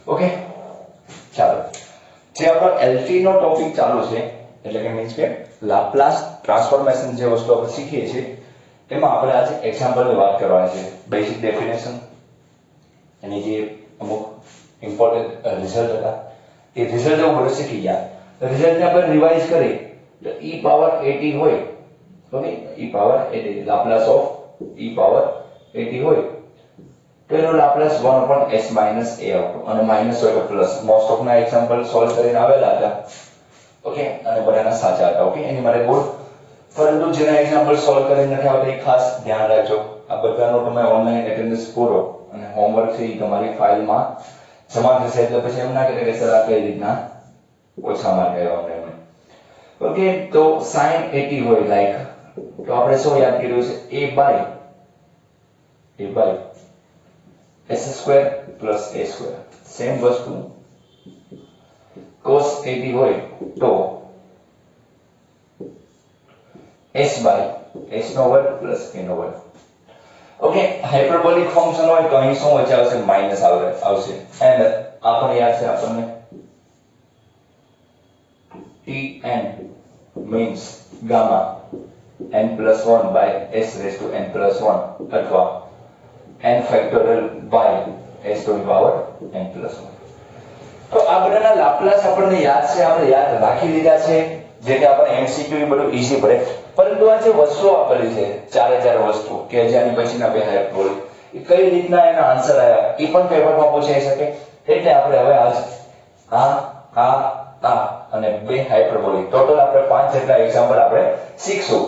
Okay, ચાલો જે આપણો એલટી નો ટોપિક ચાલુ છે એટલે કે મીન્સ કે લાપ્લાસ ટ્રાન્સફોર્મેશન જે વસ્તુ આપણે શીખીએ છીએ એમાં આપણે આજે એક્ઝામ્પલની વાત કરવાની છે. બેઝિક ડેફિનેશન, એની જે અમુક ઇમ્પોર્ટન્ટ રિઝલ્ટ હતા એ રિઝલ્ટ આપણે શીખી ગયા. રિઝલ્ટને આપણે રિવાઇઝ કરી તો e પાવર at હોય, okay, e power at Laplace of e power at હોય તો એનો લાપ્લાસ 1/s - a આવતો અને માઈનસ હોય તો પ્લસ. મોસ્ટ ઓફ ના એક્ઝામ્પલ સોલ્વ કરીને આવેલા હતા, ઓકે, અને બધાના સાચા હતા. ઓકે, એની મારે બોલ, પરંતુ જેના એક્ઝામ્પલ સોલ્વ કરીને નથી આવતા એ ખાસ ધ્યાન રાખજો. આ બધાનો તમે ઓનલાઈન એટેન્ડન્સ પૂરો અને હોમવર્ક છે એ તમારી ફાઇલમાં જમા થશે એટલે પછી એમ ના કરે કે સર આ કઈ રીતના ઓછા માર્ક આવ્યા અમને. ઓકે, તો sin 80 હોય લાઈક તો આપણે શું યાદ કર્યું છે a by s² + a². Same વસ્તુ cos 80 હોય તો s/s² + a². Okay, hyperbolic function હોય તો અહીં શું વચ્ચે આવશે? માઈનસ આવશે. એન્ડ આપણને યાદ છે આપણને Tn means gamma n+1/s⁻n+1 અથવા n factorial by s⁻n+1. તો આ બધાના લાપ્લાસ આપણને યાદ છે, આપણે યાદ રાખી લીધા છે, જે કે આપણે એમસીક્યુ એ બધું ઈઝી પડે. પરંતુ આ જે વસ્તુઓ આપેલી છે ચારે વસ્તુ કે જેની પછીના બે હાઇપરબોલિક એ કઈ રીતના એના આન્સર આવ્યા એ પણ પેપરમાં પૂછાઈ શકે. એટલે આપણે હવે આજ આ અને બે હાઇપરબોલિક ટોટલ આપણે 5 જેટલા એક્ઝામ્પલ આપણે શીખશું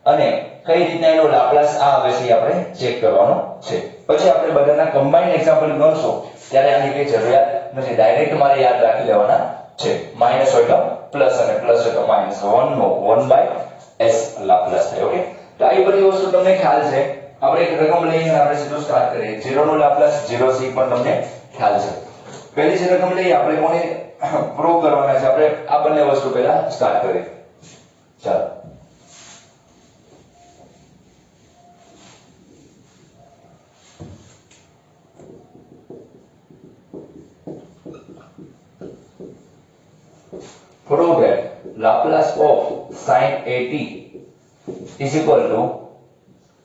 અને કઈ રીતના એનો લાપ્લાસ આવે છે આપણે ચેક કરવાનો છે. પછી આપણે બધાના કમ્બાઇન્ડ એક્ઝામ્પલ ગણશું ત્યારે આની કઈ જરૂરિયાત નથી, ડાયરેક્ટ મારે યાદ રાખી લેવાના છે. માઈનસ હોય તો પ્લસ અને પ્લસ હોય તો માઈનસ. 1 નો 1/s લાપ્લાસ થાય. ઓકે, તો આ બધી વસ્તુ તમને ખ્યાલ છે. આપણે એક રકમ લઈને આપણે સીધું સ્ટાર્ટ કરીએ. 0 નો લાપ્લાસ 0c પણ તમને ખ્યાલ છે. પહેલી જે રકમ લઈએ આપણે કોને પ્રૂવ કરવાના છે, આપણે આ બંને વસ્તુ પહેલા સ્ટાર્ટ કરીએ. ચાલો, prove that Laplace of sin 80 is equal to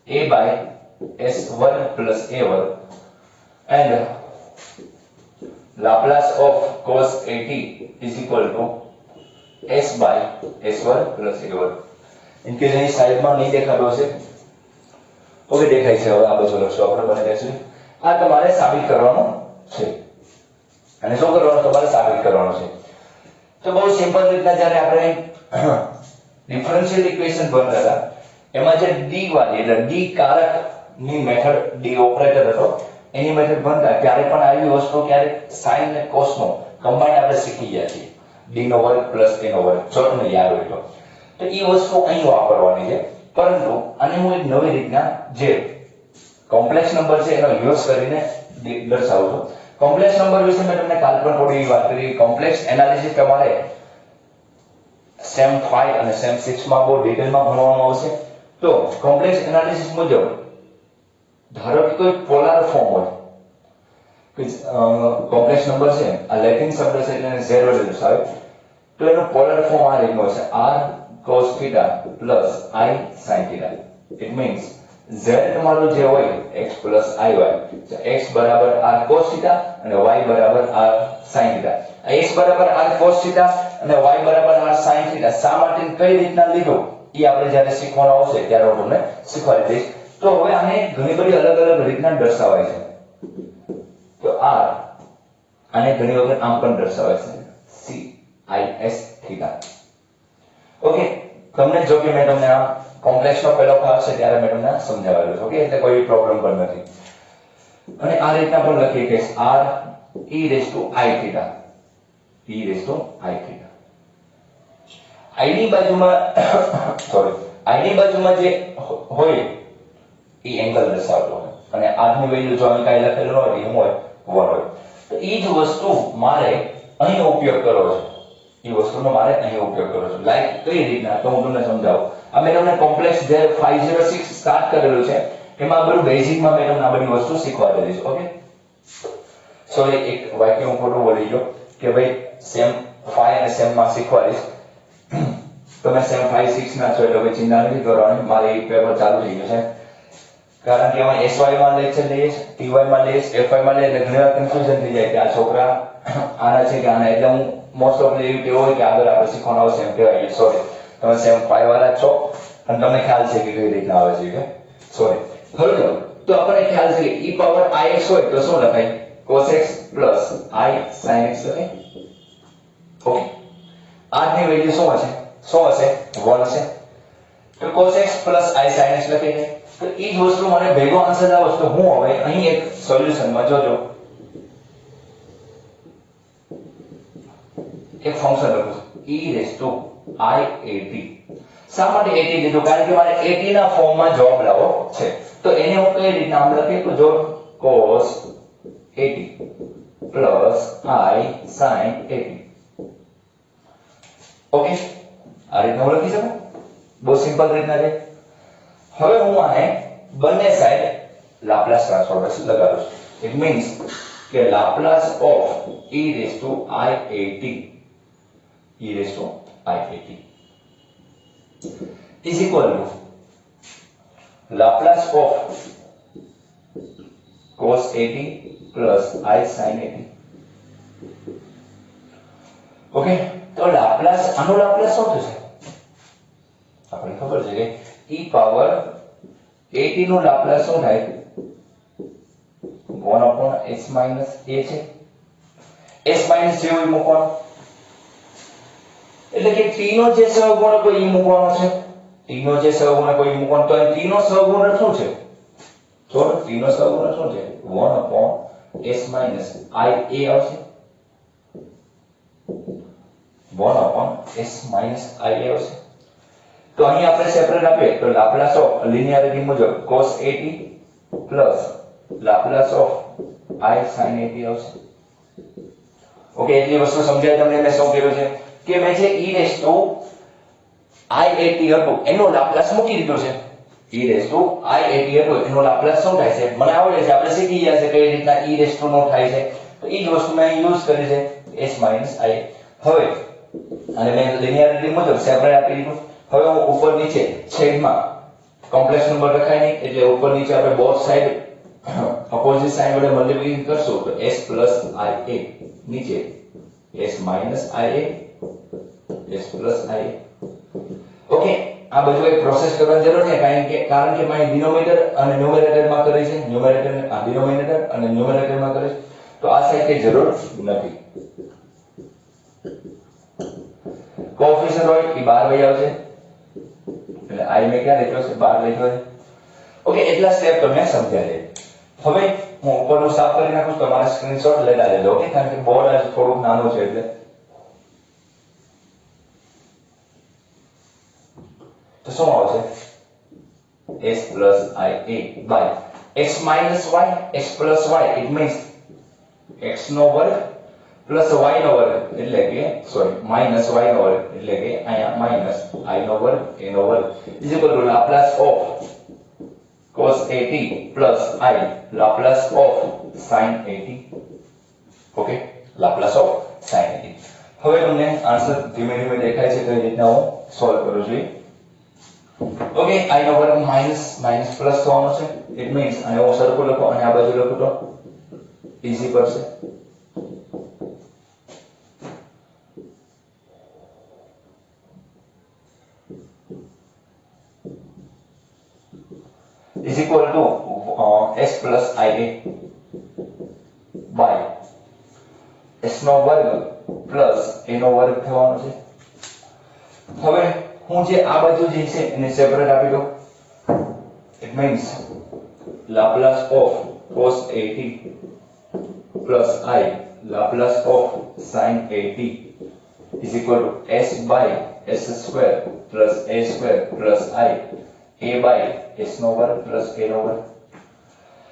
a/s² + a² and Laplace of cos 80 is equal to s/s² + a². In case અહીં સાઈડમાં નહીં દેખાતો હશે, ઓકે દેખાય છે. હવે આ બધું લખશો આપણે બને દેશું. આ તમારે સાબિત કરવાનું છે અને શું કરવાનું? તમારે સાબિત કરવાનું છે. તો બહુ સિમ્પલ રીતના જ્યારે આપણે ડિફરન્શિયલ ઇક્વેશન ભણતા હતા એમાં જે ડી વાળી એટલે ડી કારક ની મેથડ, ડી ઓપરેટર હતો એની મેથડ ભણતા ત્યારે પણ આવી વસ્તુ ક્યારે sin અને cos નો કમ્બાઈન્ડ આપણે શીખી ગયા છીએ. d નો વર્ગ પ્લસ a નો વર્ગ, જો તમને યાદ હોય તો એ વસ્તુ અહીં વાપરવાની છે. પરંતુ આને હું એક નવી રીતના જે કોમ્પ્લેક્સ નંબર છે એનો યુઝ કરીને દર્શાવું છું. કોમ્પ્લેક્સ નંબર વિશે મેં તમને કાલ પણ થોડી વાત કરી. કોમ્પ્લેક્સ એનાલિસિસ તમારે સેમ 5 અને સેમ 6 માં બહુ ડિટેલમાં ભણવામાં આવશે. તો કોમ્પ્લેક્સ એનાલિસિસ મુજબ ધારો કે કોઈ પોલાર ફોર્મ હોય કે કોમ્પ્લેક્સ નંબર છે, આ લેટિન શબ્દ છે એટલે z વડે દર્શાવે તો એનો પોલાર ફોર્મ આ રીતનો છે r cos θ plus I sin θ. It means z તમારું જે હોય x plus iy, x બરાબર r cos θ અને y બરાબર r sin θ. x બરાબર r cos θ અને y બરાબર r sin θ શા માટે કઈ રીતના લીધું એ આપણે જ્યારે શીખવાનું આવશે ત્યારે હું તમને શીખવાડી દઈશ. તો હવે આને ઘણી બધી અલગ અલગ રીતના દર્શાવાય છે. તો r આને ઘણી વખત આમ પણ દર્શાવાય છે sin θ. ઓકે, તમને જો કે મેં તમને આ કોમ્પ્લેક્સ નો પહેલો ભાગ છે ત્યારે મેં તમને સમજાવેલું છે. ઓકે, એટલે કોઈ પ્રોબ્લેમ પણ નથી. અને આ રીતના પણ લખીએ કે r e⁻i θ, i ની બાજુમાં i ની બાજુમાં જે હોય એ એંગલ દર્શાવતો હોય અને r ની વેલ્યુ જો અહીં કાંઈ લખેલું હોય એમ હોય 1 હોય તો એ જ વસ્તુ મારે અહીં ઉપયોગ કરવો છે. એ વસ્તુનો મારે અહીં ઉપયોગ કરવો છે. લાઈક કઈ રીતના તો હું તમને સમજાવું. આ મેં તમને કોમ્પ્લેક્સ જે 506 સ્ટાર્ટ કરેલું છે એમાં બધું બેઝિકમાં મેં તમને આ બધી વસ્તુ શીખવાડેલી છે. ઓકે, સોરી એક વાક્ય હું ખોટું બોલી ગયો કે ભાઈ સેમ 5 અને સેમ માં શીખવાડીશ તમે સેમ 5 6 ના છો એટલે કોઈ ચિંતા નથી કરવાની મારે એક પેપર ચાલુ થઈ ગયું છે કારણ કે અમે SY માં લેક્ચર લઈએ TY માં લઈએ FY માં લઈએ એટલે ઘણા કન્ફ્યુઝન થઈ જાય કે આ છોકરા આના છે કે આના એટલે હું મોસ્ટ ઓફ એવી ટેવ હોય કે આગળ આપણે શીખવાનું આવશે એમ કહેવાય સોરી તમે સેમ 5 વાળા છો અને તમને ખ્યાલ છે કે કઈ રીતના આવે છે કે સોરી હવે તો આપણને ખ્યાલ છે કે e પાવર ix હોય તો શું લખાય cos x plus I sin x લખાય ઓકે r ની વેલ્યુ શું હશે 1 હશે તો cos x plus I sin x લખી દે તો એ જ વસ્તુ મને ભેગો આન્સર આવે તો હું હવે અહીં એક સોલ્યુશનમાં જોજો એક ફંક્શન લખું e raised to iat શા માટે 80 લીધું કારણ કે મારે 80 ના ફોર્મમાં જવાબ લાવવો છે તો એને હું કઈ રીતે નામ લખી તો જો cos 80 plus I sin 80 okay આ રીતના હું લખી શકું બહુ સિમ્પલ રીતના છે હવે હું આને બંને સાઈડ લાપ્લાસ ટ્રાન્સફોર્મ લગાડું છું ઇટ મીન્સ કે Laplace of e raised to iat is equal to Laplace of cos 80 plus I sin 80 okay તો લાપ્લાસ આનો લાપ્લાસ શું થશે આપણે ખબર છે કે e પાવર 80 નું લાપ્લાસ શું થાય 1 upon s minus a છે s minus જેવું મૂકવાનું એટલે કે t નો જે સહગુણક હોય એ મૂકવાનો છે t નો જે સહગુણક હોય એ મૂકવાનો તો t નો સહગુણક શું છે તો t નો સહગુણક શું છે 1 upon s minus I a આવશે 1 upon s minus I a આવશે તો અહીં આપણે સેપરેટ આપીએ તો લાપ્લાસ ઓફ લિનિયરિટી મુજબ cos 80 plus Laplace of I sin 80 આવશે ઓકે એટલી વસ્તુ સમજાય તમને મેં શું કર્યું છે કે મેં જે e raised to iat હતું એનો લાપ્લાસ મૂકી દીધો છે e raised to iat હતું એનો લાપ્લાસ શું થાય છે મને આવડે છે આપણે શીખી ગયા છે કઈ રીતના e raised to નો થાય છે તો એ જ વસ્તુ મેં યુઝ કરી છે s minus i હવે અને મેં લિનિયરિટી મુજબ સેપરેટ આપી દીધું હવે હું ઉપર નીચે છેદમાં કોમ્પ્લેક્સ નંબર લખાય નહીં એટલે ઉપર નીચે આપણે બોથ સાઈડ ઓપોઝિટ સાઈડ વડે મલ્ટીપ્લિકેશન કરશું તો s ia નીચે s minus ia s plus ia okay આ બધું એક પ્રોસેસ કરવાની જરૂર છે કારણ કે મેં ડિનોમિનેટર અને ન્યુમેરેટર માં કરી છે ન્યુમેરેટર આ ડિનોમિનેટર અને ન્યુમેરેટર માં કરી તો આ સાઈડ કે જરૂર નથી કોએફિશિયન્ટ હોય એ 12 વઈ આવશે એટલે i મે ક્યાં લખ્યો છે 12 લખ્યો છે ઓકે એટલા સ્ટેપ તમને સમજાય છે હવે હું ઉપરનું સાફ કરી નાખું તો તમારા સ્ક્રીનશોટ લેતા લેજો ઓકે કારણ કે બોર્ડ આજે થોડું નાનું છે એટલે તો શું આવશે s plus I a by x minus y x plus y it means x નો વર્ગ plus y નો વર્ગ એટલે કે સોરી minus y નો વર્ગ એટલે કે અહીંયા minus I નો વર્ગ a નો વર્ગ is equal to Laplace of cos 80 plus I Laplace of sin 80 okay Laplace of sin 80 હવે તમને આન્સર ધીમે ધીમે દેખાય છે કઈ રીતના હું સોલ્વ કરું છું ઓકે I નો વર્ગ માઈનસ માઈનસ પ્લસ થવાનો છે ઇટ મીન્સ અને હું સરખું લખો અને આ બાજુ લખું તો ઈઝી પડશે is equal to s plus ia by s નો વર્ગ પ્લસ a નો વર્ગ થવાનો છે હવે હું જે આ બાજુ જે છે એને સેપરેટ આપી દઉં it means Laplace of cos 80 plus I Laplace of sin 80 is equal to s by s square plus a square plus I a by s નો વર્ગ plus a નો વર્ગ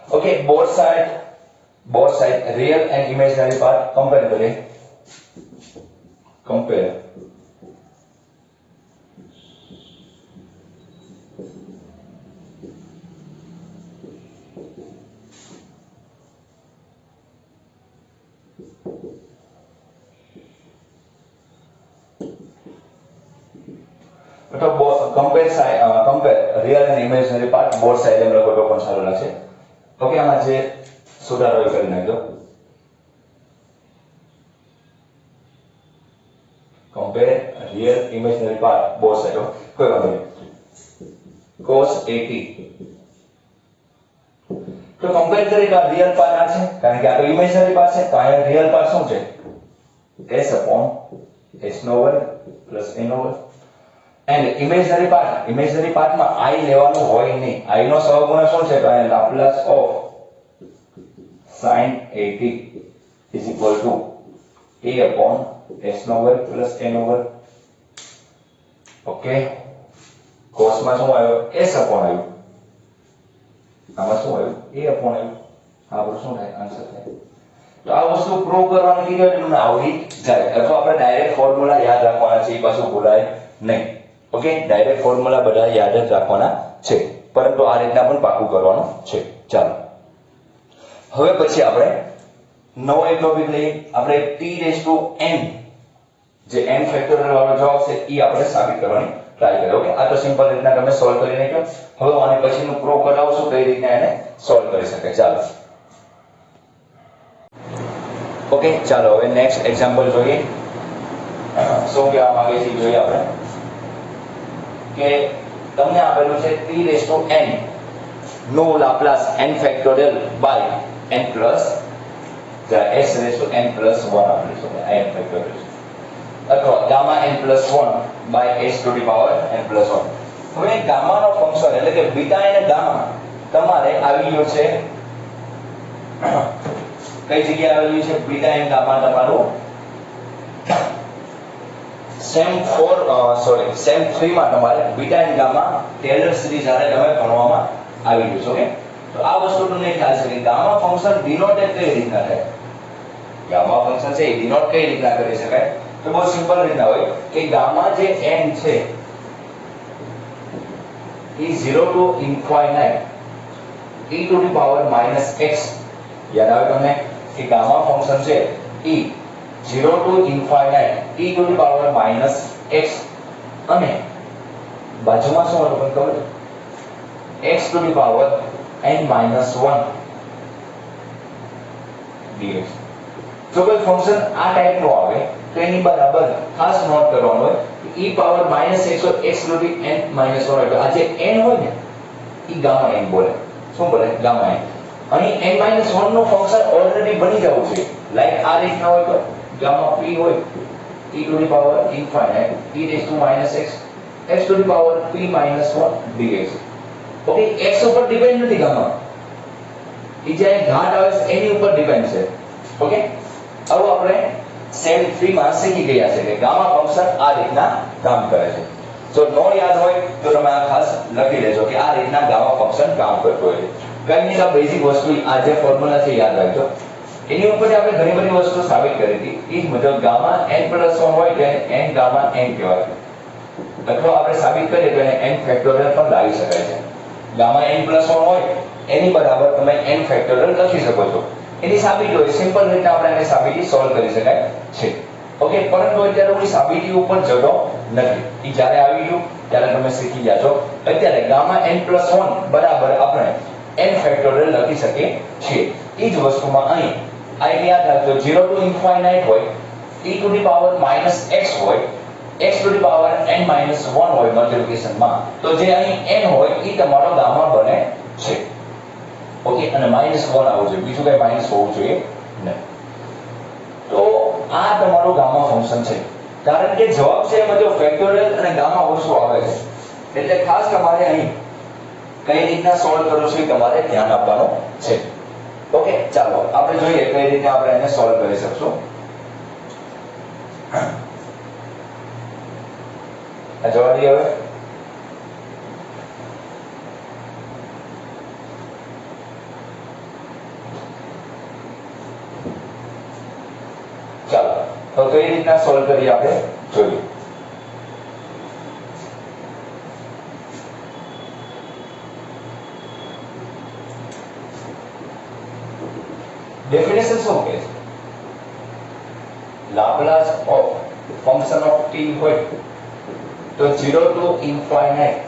okay both side real and imaginary part compare करें compare તો compare real and imaginary part both side એમ લખો તો પણ સારું લાગશે. ઓકે, આમાં જે સુધારો એ કરી નાખજો. Compare real imaginary part both side. કોઈ વાંધો નહીં. cos 80 તો કમ્પેર કરી તો રિયલ પાર્ટ આ છે, કારણ કે આ તો ઇમેજનરી પાર્ટ છે, તો અહીંયા રિયલ પાર્ટ શું છે? s upon s નો વર્ગ પ્લસ a નો વર્ગ. એન્ડ ઇમેજનરી પાર્ટમાં i લેવાનું હોય નહીં. i નો સહગુણક શું છે? તો અહીંયા Laplace of sin 80 is equal to a upon s નો વર્ગ પ્લસ a નો વર્ગ. ઓકે, cos માં શું આવ્યો? s upon આવ્યું. આમાં શું આવ્યું? a upon આવ્યું. આ બધું શું થાય? આન્સર થાય. તો આ વસ્તુ પ્રૂવ કરવાની કીધી એટલે તમને આવડી જાય. અથવા આપણે ડાયરેક્ટ ફોર્મ્યુલા યાદ રાખવાના છે, એ પાછું ભૂલાય નહીં. ઓકે, ડાયરેક્ટ ફોર્મ્યુલા બધા યાદ જ રાખવાના છે, પરંતુ આ રીતના પણ પાકું કરવાનું છે. ચાલો, હવે પછી આપણે નવો એક ટોપિક લઈએ. આપણે t⁻n જે n ફેક્ટોરિયલ વાળો જવાબ છે એ આપણે સાબિત કરવાની ટ્રાય કરીએ. ઓકે, આ તો સિમ્પલ રીતના તમે સોલ્વ કરી નાખ્યો. હવે આને પછીનું પ્રૂવ કરાવશું કઈ રીતના એને સોલ્વ કરી શકાય. ચાલો, ઓકે, ચાલો હવે નેક્સ્ટ એક્ઝામ્પલ જોઈએ. શું કહેવા માંગે છે જોઈએ આપણે કે તમને આપેલું છે t⁻n નો Laplace n factorial by n plus s⁻n plus 1 આપેલું છે n ફેક્ટોરિયલ, અથવા gamma n plus 1 by s to the power n plus 1. હવે ગામાનો ફંક્શન એટલે કે બીટા અને ગામા તમારે આવી ગયો છે કઈ જગ્યાએ આવેલું છે? બીટા એન્ડ ગામા તમારું સેમ 3 માં તમારે beta and gamma Taylor series આરે તમે ભણવામાં આવી ગયું છે. ઓકે, તો આ વસ્તુ તમને ખ્યાલ છે કે ગામા ફંક્શન ડિનોટેડ કઈ રીતના થાય? ગામા ફંક્શન છે એ ડિનોટ કઈ રીતના કરી શકાય? તો બહુ સિમ્પલ રીતના હોય કે ગામા જે n છે એ 0 to infinite e to the power minus x. યાદ આવે તમને કે ગામા ફંક્શન છે e 0 to infinite e to the power minus x, અને બાજુમાં શું હતું તમને ખબર? x to the power n minus 1 dx. જો કોઈ ફંક્શન આ ટાઈપનું આવે તો એની બરાબર ખાસ નોટ કરવાનું હોય e power minus x or x to the n minus 1 એટલે આ જે n હોય ને એ ગામા n બોલે. શું બોલે? Gamma n. અહીં n-1 નું ફંક્શન ઓલરેડી બની જવું છે. લાઈક આ રીતના હોય તો ગામા p હોય e to the power infinite e raise to minus x x to the power p minus 1 dx. Okay, x ઉપર ડિપેન્ડ નથી ગામા, એ જે ઘાત આવે છે એની ઉપર ડિપેન્ડ છે. ઓકે, હવે આપણે સેમ 3 માં શીખી ગયા છે કે ગામા ફંક્શન આ રીતના કામ કરે છે. જો નો યાદ હોય તો તમે આ ખાસ લખી લેજો કે આ રીતના ગામા ફંક્શન કામ કરતું હોય છે. કઈ નહીં, આ બેઝિક વસ્તુ આ જે ફોર્મ્યુલા છે યાદ રાખજો. એની ઉપરથી આપણે ઘણી બધી વસ્તુ સાબિત કરી હતી. એ મુજબ ગામા n+1 હોય તો n ગામા n કહેવાય, અથવા આપણે સાબિત કરીએ તો એને n ફેક્ટોરિયલ પણ લાવી શકાય છે. ગામા n+1 હોય એની બરાબર તમે n ફેક્ટોરિયલ લખી શકો છો. એની સાબિતી હોય સિમ્પલ રીતે આપણે એને સાબિતી સોલ્વ કરી શકાય છે. ઓકે, પરંતુ અત્યારે હું સાબિતી ઉપર જતો નથી. એ જ્યારે આવી ગયું ત્યારે તમે શીખી ગયા છો. અત્યારે ગામા n+1 બરાબર આપણે n ફેક્ટોરિયલ લખી શકીએ છીએ. એ જ વસ્તુમાં અહીં આ યાદ રાખજો 0 ટુ ઇન્ફાઇનાઇટ હોય e to the power minus x હોય x to the power n minus 1 હોય મલ્ટીપ્લિકેશનમાં, તો જે અહીં n હોય એ તમારો ગામા બને છે. ઓકે, અને માઈનસ 1 આવવું જોઈએ, બીજું કઈ માઈનસ હોવું જોઈએ નહીં. તો આ તમારું ગામા ફંક્શન છે. કારણ કે જવાબ છે એમાં જો ફેક્ટોરિયલ અને ગામા વસ્તુ આવે છે, એટલે ખાસ તમારે અહીં કઈ રીતના સોલ્વ કરો છો એ તમારે ધ્યાન આપવાનું છે. ઓકે, ચાલો આપણે જોઈએ કઈ રીતે આપણે એને સોલ્વ કરી શકશું. આ જવા દઈએ હવે. ચાલો તો કઈ રીતના સોલ્વ કરીએ આપણે જોઈએ. ડેફિનેશન શું કહે છે? Laplace of function of t હોય तो 0 to infinite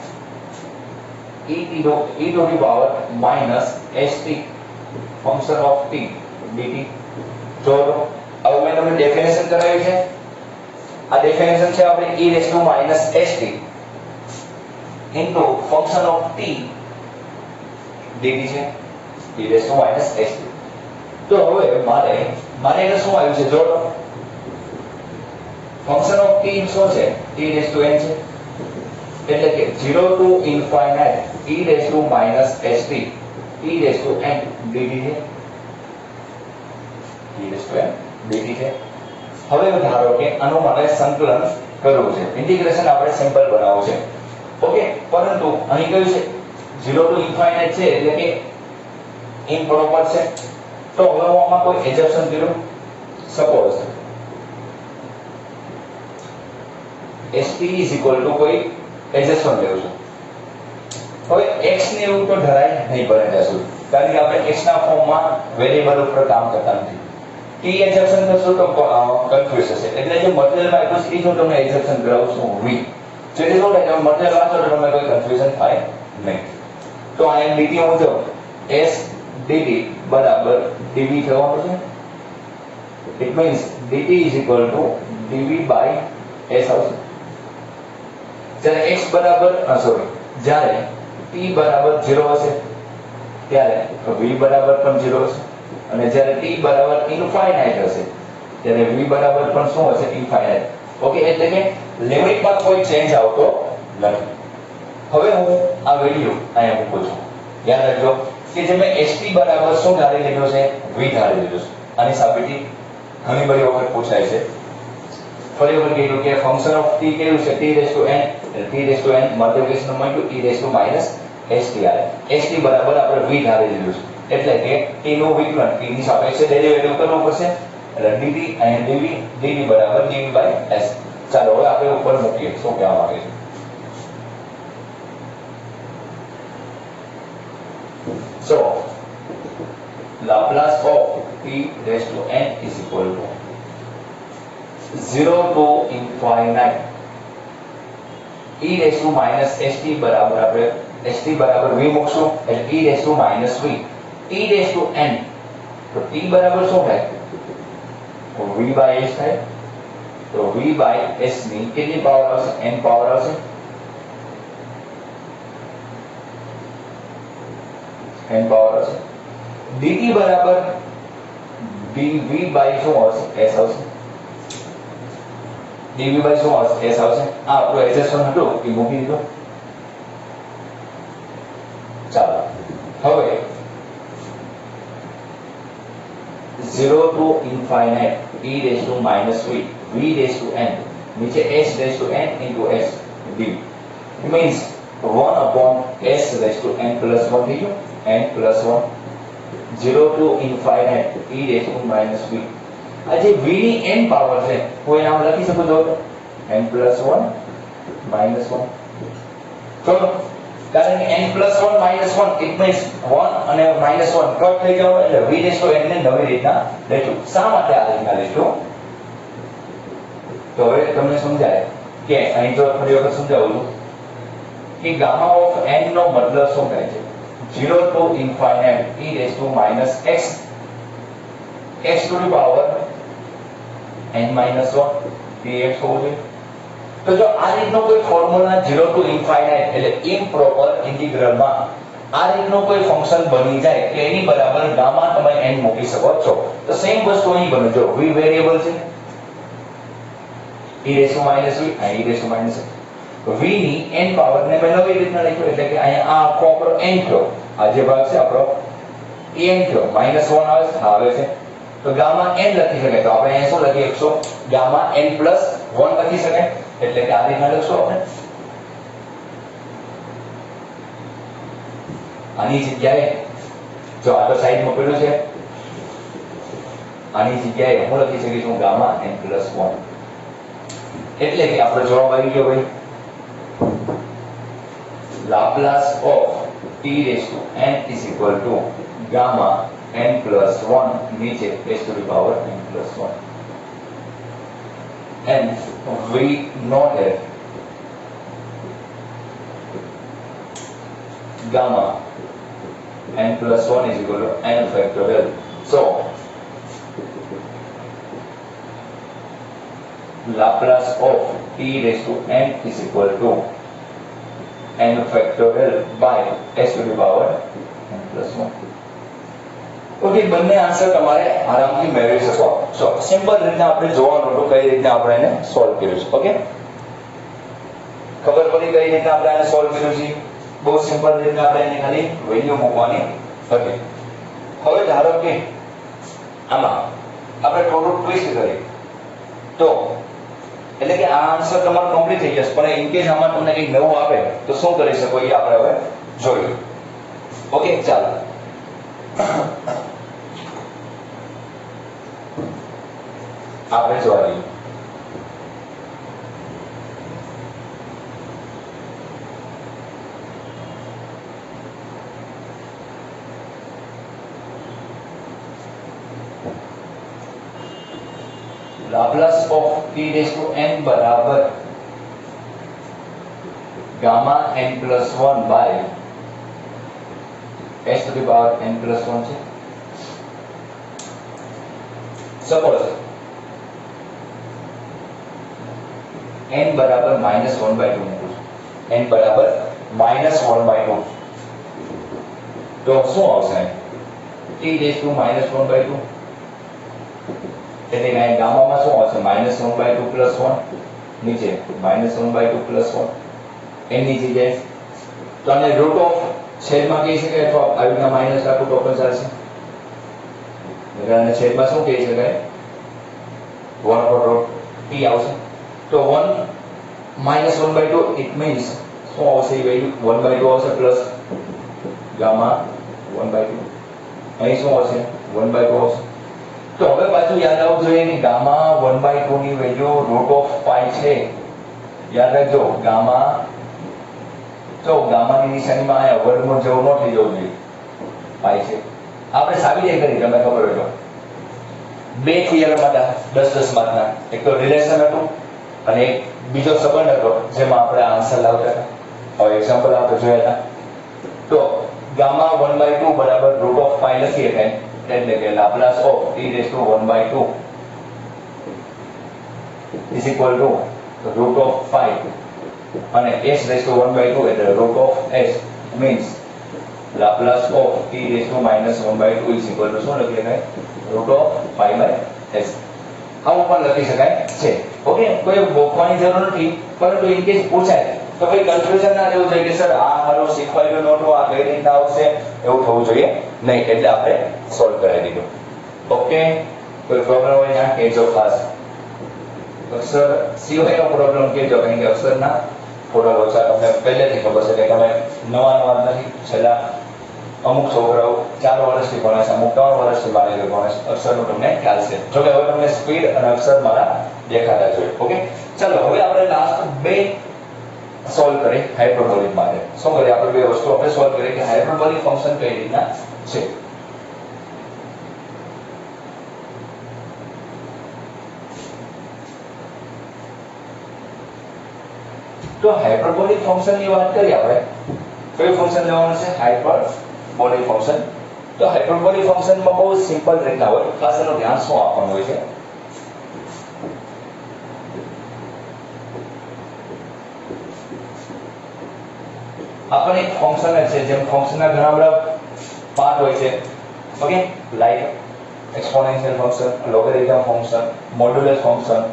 e to the power minus st function of t dt જો હવે મેં તમને ડેફિનેશન કરાવી છે આ ડેફિનેશન છે આપણે e raised to minus st into function of t dt છે e raised to minus st તો હવે મારે એને શું આવ્યું છે જોડો function of t શું છે t raised to n છે એટલે કે 0 to infinite e raised to minus st e raised to n dt છે e raised to n dt છે હવે ધારો કે આનું મારે સંકલન કરવું છે ઇન્ટિગ્રેશન આપણે સિમ્પલ બનાવવું છે ઓકે પરંતુ અહીં કહ્યું છે 0 to infinite છે એટલે કે ઇમ્પ્રોપર છે તો હવે હું આમાં કોઈ એજમ્પશન કરું suppose st is equal to કોઈ એજમ્પશન લેવું છું હવે x ને એવું તો ધરાય નહીં પડે ત્યાં સુધી કારણ કે આપણે x ના ફોર્મમાં વેરીએબલ ઉપર કામ કરતા નથી t એજમ્પશન કરશું તો કન્ફ્યુઝ થશે એટલે જે મટીરીયલ માં આપ્યું છે એ હું તમને એજમ્પશન કરાવું છું v જેથી શું થાય તમે મટીરીયલ વાંચો તો તમને કોઈ કન્ફ્યુઝન થાય નહીં તો આ dt મુજબ s dt બરાબર dv થવાનું છે it means dt is equal to dv by s આવશે જ્યારે x બરાબર જ્યારે t બરાબર 0 હશે ત્યારે v બરાબર પણ 0 હશે અને જ્યારે t બરાબર ઇન્ફાઇનાઇટ હશે ત્યારે v બરાબર પણ શું હશે ઇન્ફાઇનાઇટ ઓકે એટલે કે લિમિટમાં કોઈ ચેન્જ આવતો નથી હવે હું આ વેલ્યુ અહીંયા મૂકું છું યાદ રાખજો કે જે મેં st બરાબર શું ધારી લીધો છે v ધારી લીધો છે આની સાબિતી ઘણી બધી વખત પૂછાય છે ફરી વખત કીધું કે ફંક્શન ઓફ t કેવું છે t raised to n t raised to n multiplication માં e raised to minus st આવે st બરાબર આપણે v ધારી લીધું છે એટલે કે t નું વિકલન t ની સાપેક્ષે ડેરિવેટિવ કરવું પડશે એટલે dt અને dv dv બરાબર dv by s ચાલો હવે આપણે ઉપર મૂકીએ શું કહેવા માંગે છે so Laplace of t raised to n is equal to 0 to infinite e raised to minus st બરાબર આપણે st બરાબર v મૂકશું એટલે e raised to minus v t raised to n તો t બરાબર શું થાય v by s થાય તો v by s ની કેટલી પાવર આવશે n પાવર આવશે n પાવર આવશે dt બરાબર dv by શું આવશે s આવશે dv by શું આવશે s આવશે આ આપણો એડજસ્ટમેન્ટ હતો એ મૂકી દીધો ચાલો હવે 0 to infinite e raised to minus v v raised to n નીચે s raised to n into s d it means 1 upon s raised to n plus 1 થઈ ગયું n plus 1 0 to infinite e raised to minus v આ જે v ની n power છે હું એને આમ લખી શકું છું n plus 1 minus 1 ચલો કારણ કે n plus 1 minus 1 it means 1 અને minus 1 કટ થઈ જાવ એટલે v raised to n ને નવી રીતના લઈશું શા માટે આ રીતના લઈશું તો હવે તમને સમજાય કે અહીં જો ફરી વખત સમજાવું છું કે ગામા ઓફ n નો મતલબ શું થાય છે 0 to infinite e raised to minus x x to the power n minus 1 dx હોવું જોઈએ તો જો આ રીતનો કોઈ ફોર્મ્યુલા 0 to infinite એટલે ઇમ્પ્રોપર ઇન્ટિગ્રલ માં આ રીતનો કોઈ ફંક્શન બની જાય કે એની બરાબર ગામા તમે n મૂકી શકો છો તો સેમ વસ્તુ અહીં બને જો v વેરીએબલ છે e raised to minus v e raised to minus v ની n પાવર ને મેં નવી રીતના લખ્યું એટલે કે અહીંયા આ આખો આપણો n થયો આ જે ભાગ છે આપણો n થયો -1 આવે છે તો ગામા n લખી શકાય તો આપણે અહીંયા શું લખી શકશું ગામા n plus 1 લખી શકાય એટલે કે આ રીતના લખશું આપણે આની જગ્યાએ જો આ તો સાઈડમાં પડ્યું છે આની જગ્યાએ હું લખી શકીશું ગામા n plus 1 એટલે કે આપણો જવાબ આવી ગયો ભાઈ Laplace of t raised to n is equal to gamma n plus 1 नीचे s to the power n plus 1 and we know that gamma n plus 1 is equal to n factorial. So Laplace of t raised to n is equal to n factorial by s to the power n plus 1. Okay, બંને answer તમારે આરામથી મેળવી શકો છો. Simple રીતના આપણે જોવાનું હતું કઈ રીતના આપણે એને સોલ્વ કર્યું છે. ઓકે, ખબર પડી કઈ રીતના આપણે આને સોલ્વ કર્યું છે? બહુ સિમ્પલ રીતના આપણે એને ખાલી વેલ્યુ મૂકવાની હતી. હવે ધારો કે આમાં આપણે થોડું ટ્વિસ્ટ કરીએ તો એટલે કે આ આન્સર તમારો કમ્પ્લીટ થઈ જશે, પણ ઇન કેસ આમાં તમને કંઈક નવું આપે તો શું કરી શકો એ આપણે હવે જોઈએ. ઓકે, ચાલો આપણે જોવા દઈએ. Laplace of t raised to n बराबर gamma n plus 1 by s to the power n plus 1 છે. સપોઝ n બરાબર -1/2 મૂકું છું. n બરાબર -1/2 તો શું આવશે? t raised to -1/2 એટલે કે ગામામાં શું આવશે? -1/2 plus 1 નીચે -1/2 plus 1 n નીચે જાય તો આને રૂટ ઓફ છેદમાં કહી શકાય અથવા આવી રીતના માઈનસ રાખું તો પણ ચાલશે. એટલે છેદમાં શું કહી શકાય? 1/√t આવશે. તો 1 -1/2 it means શું આવશે? એ વેલ્યુ 1/2 આવશે પ્લસ ગામા 1/2. અહીં શું આવશે? 1/2 આવશે. તો હવે પાછું યાદ આવવું જોઈએ કે ગામા 1/2 ની વેલ્યુ √π છે. યાદ રાખજો ગામા, જો ગામાની નિશાનીમાં આયા વર્ગમૂળ જેવું ન થઈ જવું જોઈએ, પાઈ છે. આપણે સાબિતી કરી તમને ખબર હોય તો બે થિયરમ હતા 10-10 માર્કના. એક તો રિલેશન હતું અને એક બીજો સંબંધ હતો જેમાં આપણે આન્સર લાવતા હતા. હવે એક્ઝામ્પલ આપણે જોયા હતા. તો ગામા 1/2 બરાબર √π લખીએ કે એટલે કે Laplace of t raised to 1/2 is equal to √π અને s raised to 1/2 એટલે √s means Laplace of t raised to -1/2 is equal to શું લખી શકાય? √π/s. આવું પણ લખી શકાય છે. ઓકે, કોઈ ગોખવાની જરૂર નથી, પરંતુ ઇન કેસ પૂછાય તો કોઈ કન્ફ્યુઝન ના રહેવું જોઈએ કે સર આ મારો શીખવાયેલો નોટો આ કઈ રીતના આવશે, એવું થવું જોઈએ નહીં. એટલે આપણે સોલ્વ કરાવી દીધું. ઓકે, કોઈ પ્રોબ્લેમ હોય ના કહેજો ખાસ. અક્ષર સિવાયનો પ્રોબ્લેમ કહેજો, કારણ કે અક્ષરના થોડા ઓછા તમને પહેલેથી ખબર છે કે તમે નવા નથી. છેલ્લા અમુક છોકરાઓ 4 વર્ષથી ભણે છે, અમુક 3 વર્ષથી ભણે છે. અક્ષરનો તમને ખ્યાલ છે. જો કે હવે તમને સ્પીડ અને અક્ષર મારા દેખાતા જોઈએ. ઓકે, ચાલો હવે આપણે લાસ્ટ બે સોલ્વ કરીએ હાઇપરબોલિક માટે. શું કરીએ? આપણે બે વસ્તુ આપણે સોલ્વ કરીએ કે હાઇપરબોલિક ફંક્શન કઈ રીતના છે. તો હાઇપરબોલિક ફંક્શનની વાત કરીએ આપણે. કયું ફંક્શન લેવાનું છે? Hyperbolic function. તો હાઇપરબોલિક ફંક્શનમાં બહુ સિમ્પલ રીતના હોય. ખાસ એનું ધ્યાન શું આપવાનું હોય છે? આપણને એક ફંક્શન છે, જેમ ફંક્શનના ઘણા બધા પાર્ટ હોય છે. Okay, like exponential function, logarithm function, modulus function,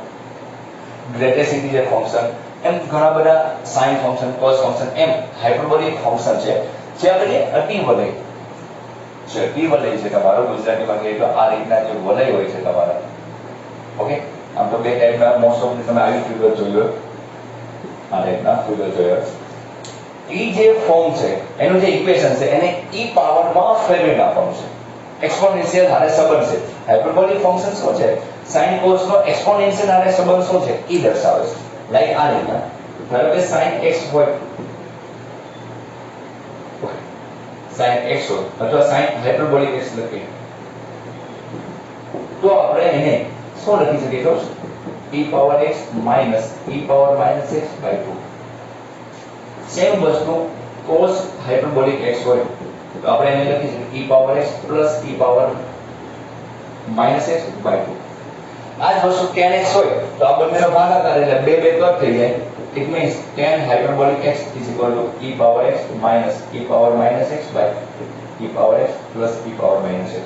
greatest integer function, એમ ઘણા બધા સાઇન ફંક્શન, કોસ ફંક્શન, એમ હાઇપરબોલિક ફંક્શન છે જે આપણે અતિવલય છે. અતિવલય છે તમારો ગુજરાતીમાં કહીએ તો આ રીતના જે વલય હોય છે તમારા. ઓકે, આમ તો બે ટાઈપના મોસ્ટ ઓફ તમે આવી ફિગર જોયું, આ રીતના ફિગર જોયો. ઈ જે ફોર્મ છે એનું જે ઇક્વેશન છે એને ઈ પાવરમાં ફેરવી નાખવાનું છે. એક્સપોનેન્શિયલ હારે સંબંધ છે. હાઇપરબોલિક ફંક્શન શું છે? sin cos નો એક્સપોનેન્શિયલ હારે સંબંધ શું છે ઈ દર્શાવે છે. લાઈક આ રીતના ધારો કે sin x હોય, sin x હોય અથવા sin હાઇપરબોલિક x લખીએ તો આપણે એને શું લખી શકીએ? તો e power x minus e power -x/2. Same વસ્તુ cos હાઇપરબોલિક x હોય તો આપણે એને લખીશું e power x plus e power minus x by 2. આ જ વસ્તુ tan x હોય તો આ બંનેનો ભાગાકાર એટલે 2 2 કટ થઈ જાય. It means tan hyperbolic x is equal to e power x minus e power minus x by e power x plus e power minus x.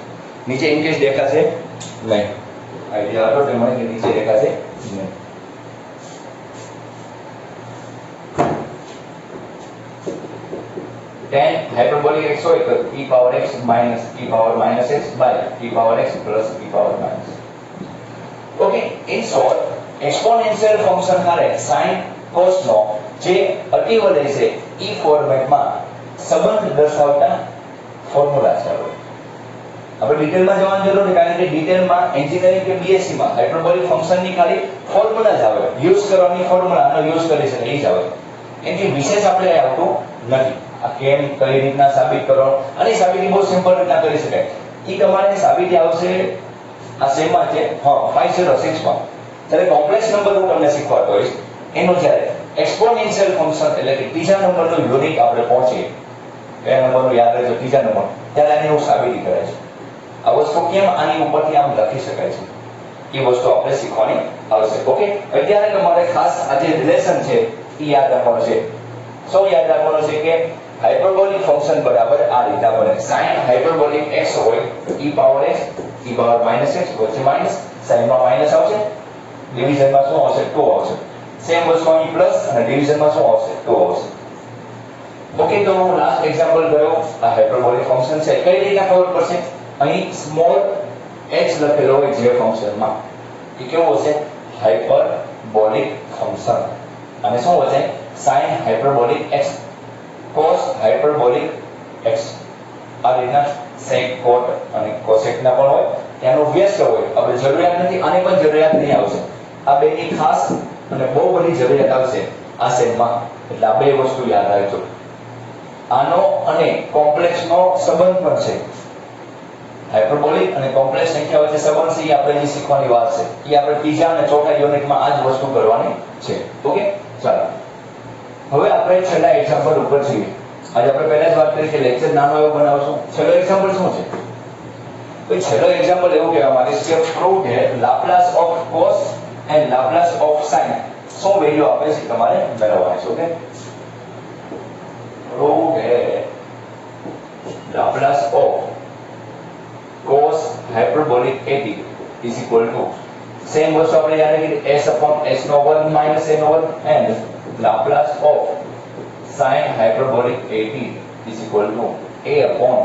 નીચે ઇંગ્લિશ દેખાશે નહીં. આઈડિયા હતો તે મને કે નીચે દેખાશે નહીં. tan hyperbolic x હોય તો e power x minus e power minus x by e power x plus e power minus. Okay, in short, exponential function હારે sin cos નો જે અતિવલય છે ઈ ફોર્મેટમાં સંબંધ દર્શાવતા ફોર્મ્યુલા છે. આપણે ડિટેલમાં જવાની જરૂર નથી કારણ કે ડિટેલમાં એન્જિનિયરિંગ કે બીએસસી માં હાઇપરબોલિક ફંક્શનની ખાલી ફોર્મ્યુલા જ આવે. યુઝ કરવાની ફોર્મ્યુલાનો યુઝ કરી શકે એ જ આવે. એની વિશેષ આપણે આવતું નથી. આ કેમ કઈ રીતના સાબિત કરવાનું અને સાબિતી બહુ સિમ્પલ રીતના કરી શકાય. ઈ તમારે સાબિતી આવશે આ સેમમાં છે 506 માં. જ્યારે કોમ્પ્લેક્સ નંબર હું તમને શીખવાડતો હોઈશ એનું જ્યારે એક્સપોનેન્શિયલ ફંક્શન એટલે કે ત્રીજા નંબરનો યુનિટ આપણે પહોંચીએ એ નંબરનું યાદ રહેજો ત્રીજા નંબર ત્યારે આની હું સાબિતી કરે છે. આ વસ્તુ કેમ આની ઉપરથી આમ લખી શકાય છે એ વસ્તુ આપણે શીખવાની આવશે. ઓકે, અત્યારે તમારે ખાસ આ જે રિલેશન છે એ યાદ રાખવાનું છે. શું યાદ રાખવાનું છે કે હાઇપરબોલિક ફંક્શન બરાબર આ રીતના બને. sin હાઇપરબોલિક x હોય e power x e power minus x વચ્ચે માઈનસ sin માં માઈનસ આવશે ડિવિઝનમાં શું આવશે 2 આવશે. સેમ વસ્તુ અહીં પ્લસ અને ડિવિઝનમાં શું આવશે 2 આવશે. ઓકે, તો હું લાસ્ટ એક્ઝામ્પલ ગયો. આ હાઇપરબોલિક ફંક્શન છે કઈ રીતના ખબર પડશે? અહીં સ્મોલ h લખેલો હોય જે ફંક્શનમાં એ કેવું હશે? Hyperbolic function. અને શું હશે? sin hyperbolic x cos hyperbolic x. આ રીતના sec cot અને cosec ના પણ હોય તેનો વ્યસ્ત હોય. આપણે જરૂરિયાત નથી આને પણ જરૂરિયાત નહીં આવશે. આ બેની ખાસ અને બહુ બધી જરૂરિયાત આવશે આ સેમમાં. એટલે આ બે વસ્તુ યાદ રાખજો. આનો અને કોમ્પ્લેક્સ નો સંબંધ પણ છે. હાઇપરબોલિક અને કોમ્પ્લેક્સ સંખ્યા વચ્ચે સંબંધ છે એ આપણે જે શીખવાની વાત છે એ આપણે ત્રીજા અને ચોથા યુનિટમાં આ જ વસ્તુ કરવાની છે. ઓકે, ચાલો હવે આપણે છેલ્લા એક્ઝામ્પલ ઉપર છીએ. આજે આપણે પહેલા જ વાત કરી કે લેક્ચર નાનો એવો બનાવશું. છેલ્લો એક્ઝામ્પલ શું છે? તો છેલ્લો એક્ઝામ્પલ એવું કહેવા માંગે છે કે પ્રૂવ કે Laplace of cos and Laplace of sin શું વેલ્યુ આપે છે તમારે મેળવવાની છે. ઓકે, પ્રૂવ કે Laplace of cos hyperbolic at is equal to same વસ્તુ આપણે યાદ રાખી s upon s નો વર્ગ minus a નો વર્ગ and Laplace of sin hyperbolic at is equal to a upon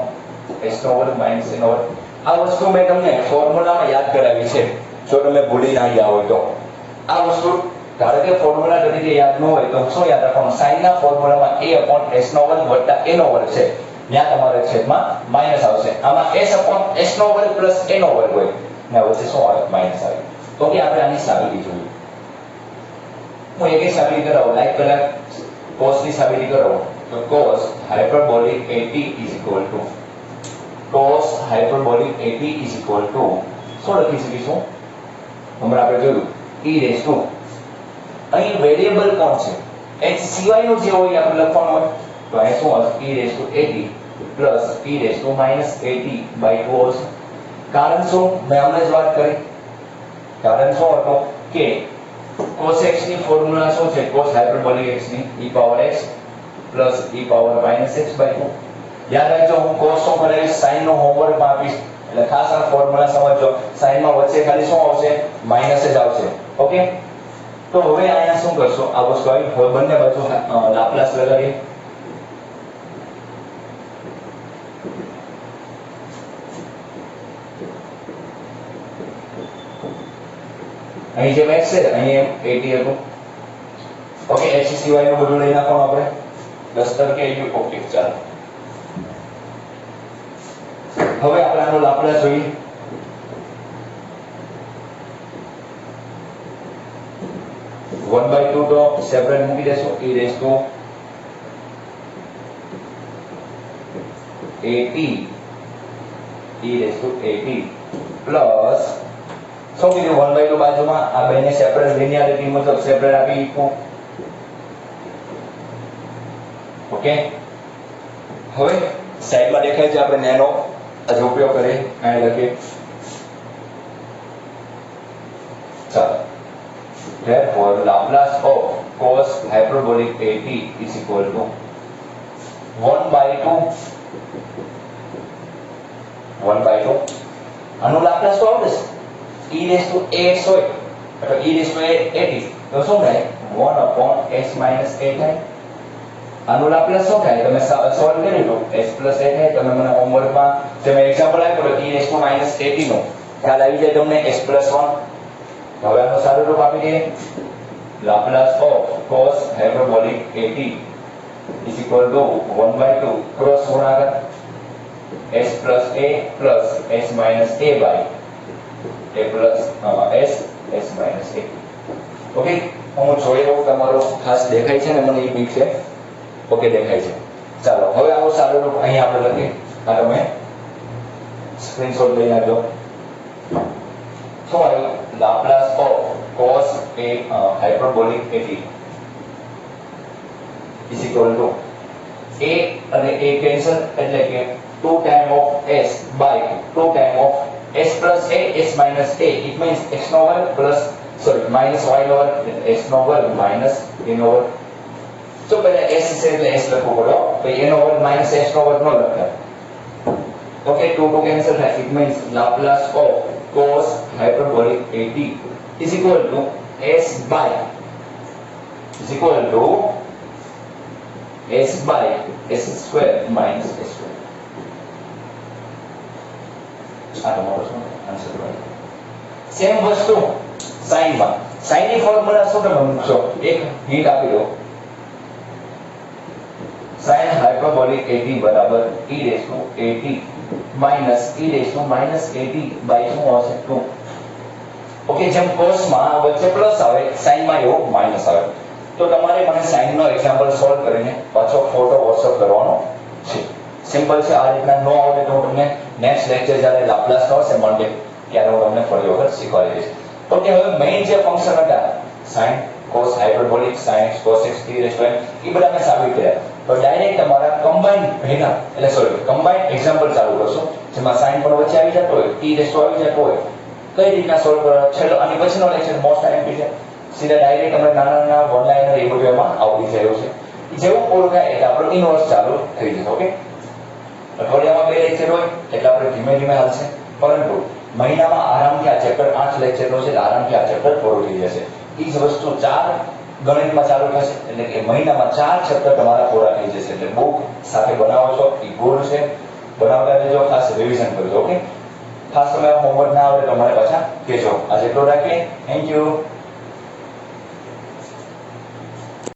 s નો વર્ગ minus a નો વર્ગ. આ વસ્તુ મેં તમને ફોર્મ્યુલામાં યાદ કરાવી છે જો તમે ભૂલી ના ગયા હોય તો. આ વસ્તુ ધારો કે ફોર્મ્યુલા તરીકે યાદ ન હોય તો શું યાદ રાખવાનું? sin ના ફોર્મ્યુલામાં a upon s નો વર્ગ વત્તા a નો વર્ગ છે ત્યાં તમારે છેદમાં માઈનસ આવશે. આમાં s upon s નો વર્ગ પ્લસ a નો વર્ગ હોય ને વચ્ચે શું આવે? માઈનસ આવે. ઓકે, આપણે આની સાબિતી જોઈએ. હું એક સાબિતી કરાવું. લાઈક પહેલા cos ની સાબિતી કરાવું તો cos hyperbolic at is equal to cos hyperbolic at is equal to શું લખી શકીશું? હમણાં આપણે જોયું e raised to. અહીં વેરિયેબલ કોણ છે? h સિવાયનું જે હોય આપણે લખવાનું હોય તો અહીં શું હશે? e raised to at plus e raised to minus at by 2 હશે. કારણ શું? મેં હમણાં જ વાત કરી. કારણ શું હતું કે cos x ની ફોર્મ્યુલા શું છે? cos હાઇપરબોલિક x ની e power x plus e power minus x by 2. યાદ રાખજો હું cos શું કરાવીશ? sin નો હોમવર્ક માં આપીશ એટલે ખાસ આ ફોર્મ્યુલા સમજજો. sin માં વચ્ચે ખાલી શું આવશે? માઈનસ જ આવશે. ઓકે, તો હવે અહીંયા શું કરશો? આ વસ્તુ આવી બંને બાજુ લાપ્લાસ લગાડીએ. અહીં જે x છે અહીં 80 હતું. ઓકે, h સિવાયનું બધું લઈ નાખવાનું આપણે 10 કે u. ઓકે, ચાલો હવે આપણે આનો લાપ્લાસ જોઈએ. वन बाय टू तो सेपरेट मूकी देशो e raise to 80 e raise to 80 plus શું કીધું 1 બાય 2 બાજુમાં આ બેને સેપરેટ લિનિયરિટી મુજબ સેપરેટ આપી ઈકો. ઓકે, હવે સાઈડમાં દેખાય છે આપણે નેનો આજે ઉપયોગ કરીએ અહીં લખીએ ચાલો therefore Laplace of cos hyperbolic at is equal to 1/2 આનું લાપ્લાસ તો આવડે છે e raised to ax હોય એટલે e raised to at તો શું થાય 1/s - a થાય આનું લાપ્લાસ શું થાય તમે સોલ્વ કરી લો s + a થાય તમે મને હોમવર્કમાં જે મેં એક્ઝામ્પલ આપ્યું e raised to -at નો ખ્યાલ આવી જાય તમને s + 1 હવે આનું સારું રૂપ આપી દઈએ Laplace of cos hyperbolic at is equal to 1/2 cross ગુણાકાર s plus a plus s minus a by a plus s minus a. Okay હું જોઈ લઉં તમારો ખાસ દેખાય છે ને મને એ બીક છે ઓકે દેખાય છે ચાલો હવે આવો સારું રૂપ અહીં આપણે લખીએ આ તમે સ્ક્રીનશોટ લઈ નાખજો શું આવ્યું Laplace of cos a hyperbolic at is equal to a અને a કેન્સલ એટલે કે 2 time of s by 2 time of s plus a s minus a it means x no worg plus minus y no worg s no worg minus a no worg તો પહેલા s છે એટલે s લખવું પડે પછી a no worg minus s no worg નો લખાય okay 2 cancel થાય it means Laplace of cos hyperbolic at is equal to s by s square minus s square આ તમારો શું આન્સર હોય સેમ વસ્તુ sin માં sin ની ફોર્મ્યુલા શું તમે મૂકશો એક હિન્ટ આપી દો sin hyperbolic at બરાબર e raised to at minus e raised to minus at by શું હશે 2 ઓકે જેમ cos માં વચ્ચે પ્લસ આવે sin માં એવો માઈનસ આવે તો તમારે મને sin નો એક્ઝામ્પલ સોલ્વ કરીને પાછો ફોટો WhatsApp કરવાનો છે સિમ્પલ છે આ રીતના નો આવડે તો હું તમને નેક્સ્ટ લેક્ચર જ્યારે લાપ્લાસ નો હશે મંડે ત્યારે હું તમને ફરી વખત શીખવાડી દઈશ ઓકે હવે મેઈન જે ફંક્શન હતા sin cos hyperbolic sin x cos x t raised to n એ બધા મેં સાબિત કર્યા તો ડાયરેક્ટ તમારા કમ્બાઈન ભેગા એટલે કમ્બાઈન એક્ઝામ્પલ ચાલુ કરશો જેમાં sin પણ વચ્ચે આવી જતો હોય t raised to આવી જતો હોય કઈ રીતના સોલ્વ કરવાનો છેલ્લો અને પછીનો લેક્ચર મોસ્ટ આઈએમપી છે સીધા ડાયરેક્ટ આપણે નાના વન લાઇનર એ બધું એમાં આવડી જાય છે જેવું પૂરું થાય એટલે આપણો ઇનવર્સ ચાલુ થઈ જશે ઓકે અઠવાડિયામાં 2 લેક્ચર હોય એટલે આપણે ધીમે ધીમે હાલશે પરંતુ મહિનામાં આરામથી આ ચેપ્ટર 8 લેક્ચરનો છે એટલે આરામથી આ ચેપ્ટર પૂરું થઈ જશે એ જ વસ્તુ 4 ગણિતમાં ચાલુ થશે એટલે કે મહિનામાં 4 ચેપ્ટર તમારા પૂરા થઈ જશે એટલે બુક સાથે બનાવો છો એ ગોળ છે બનાવતા રહેજો ખાસ રિવિઝન કરજો ઓકે ખાસ તમે હોમવર્ક ના આવે તો તમારે પાછા કહેજો આજે એટલું રાખીએ થેન્ક યુ